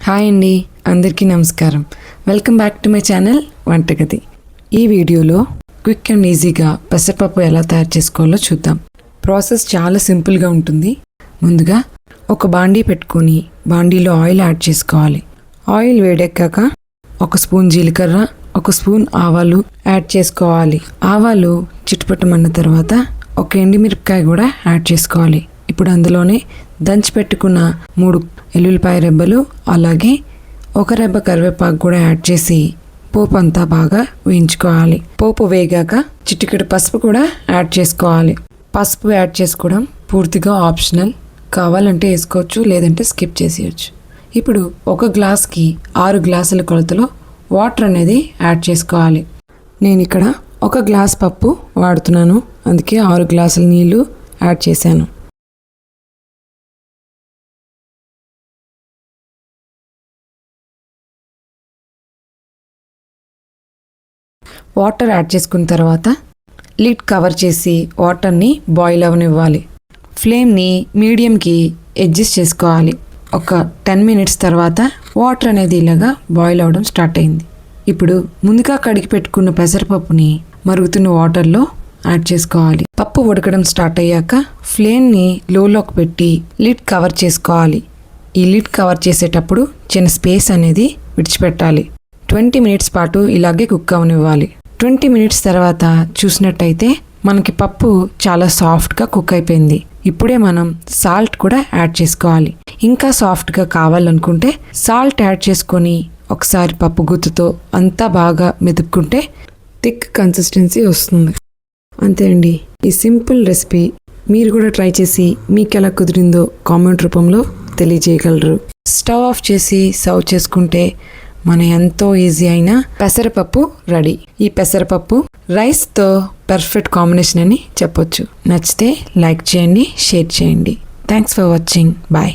Hi అండి, అందరికీ నమస్కారం. Welcome back to my channel వంటగది. ఈ వీడియోలో క్విక్ అండ్ ఈజీగా పెసరపప్పు ఎలా తయారు చేసుకోవాలో చూద్దాం. ప్రాసెస్ చాలా సింపుల్గా ఉంటుంది. ముందుగా ఒక బాండీ పెట్టుకొని బాండీలో ఆయిల్ యాడ్ చేసుకోవాలి. ఆయిల్ వేడెక్కాక 1 స్పూన్ జీలకర్ర, 1 స్పూన్ ఆవాలు యాడ్ చేసుకోవాలి. ఆవాలు చిటపటమన్న తర్వాత 1 ఎండుమిరపకాయ కూడా యాడ్ చేసుకోవాలి. ఇప్పుడు అందులోనే దంచి పెట్టుకున్న 3 ఎల్లుల్లిపాయ రెబ్బలు, అలాగే 1 రెబ్బ కరివేపాకు కూడా యాడ్ చేసి పోపు అంతా బాగా వేయించుకోవాలి. పోపు వేగాక చిటికెడు పసుపు కూడా యాడ్ చేసుకోవాలి. పసుపు యాడ్ చేసుకోవడం పూర్తిగా ఆప్షనల్, కావాలంటే వేసుకోవచ్చు, లేదంటే స్కిప్ చేసేయచ్చు. ఇప్పుడు 1 గ్లాస్కి 6 గ్లాసుల కొలతలో వాటర్ అనేది యాడ్ చేసుకోవాలి. నేను ఇక్కడ 1 గ్లాస్ పప్పు వాడుతున్నాను, అందుకే 6 గ్లాసుల నీళ్లు యాడ్ చేశాను. వాటర్ యాడ్ చేసుకున్న తర్వాత లిడ్ కవర్ చేసి వాటర్ని బాయిల్ అవనివ్వాలి. ఫ్లేమ్ని మీడియంకి అడ్జస్ట్ చేసుకోవాలి. ఒక 10 మినిట్స్ తర్వాత వాటర్ అనేది ఇలాగా బాయిల్ అవ్వడం స్టార్ట్ అయింది. ఇప్పుడు ముందుగా కడిగి పెట్టుకున్న పెసరపప్పుని మరుగుతున్న వాటర్లో యాడ్ చేసుకోవాలి. పప్పు ఉడకడం స్టార్ట్ అయ్యాక ఫ్లేమ్ని లోలోకి పెట్టి లిడ్ కవర్ చేసుకోవాలి. ఈ లిడ్ కవర్ చేసేటప్పుడు చిన్న స్పేస్ అనేది విడిచిపెట్టాలి. 20 మినిట్స్ పాటు ఇలాగే కుక్ అవనివ్వాలి. 20 మినిట్స్ తర్వాత చూసినట్టయితే మనకి పప్పు చాలా సాఫ్ట్గా కుక్ అయిపోయింది. ఇప్పుడే మనం సాల్ట్ కూడా యాడ్ చేసుకోవాలి. ఇంకా సాఫ్ట్గా కావాలనుకుంటే సాల్ట్ యాడ్ చేసుకొని ఒకసారి పప్పు గుత్తుతో అంతా బాగా మెదుపుకుంటే థిక్ కన్సిస్టెన్సీ వస్తుంది. అంతే అండి, ఈ సింపుల్ రెసిపీ మీరు కూడా ట్రై చేసి మీకు ఎలా కుదిరిందో కామెంట్ రూపంలో తెలియజేయగలరు. స్టవ్ ఆఫ్ చేసి సర్వ్ చేసుకుంటే మన ఎంతో ఈజీ అయిన పెసరపప్పు రెడీ. ఈ పెసరపప్పు రైస్తో పర్ఫెక్ట్ కాంబినేషన్ అని చెప్పొచ్చు. నచ్చితే లైక్ చేయండి, షేర్ చేయండి. Thanks for watching. బాయ్.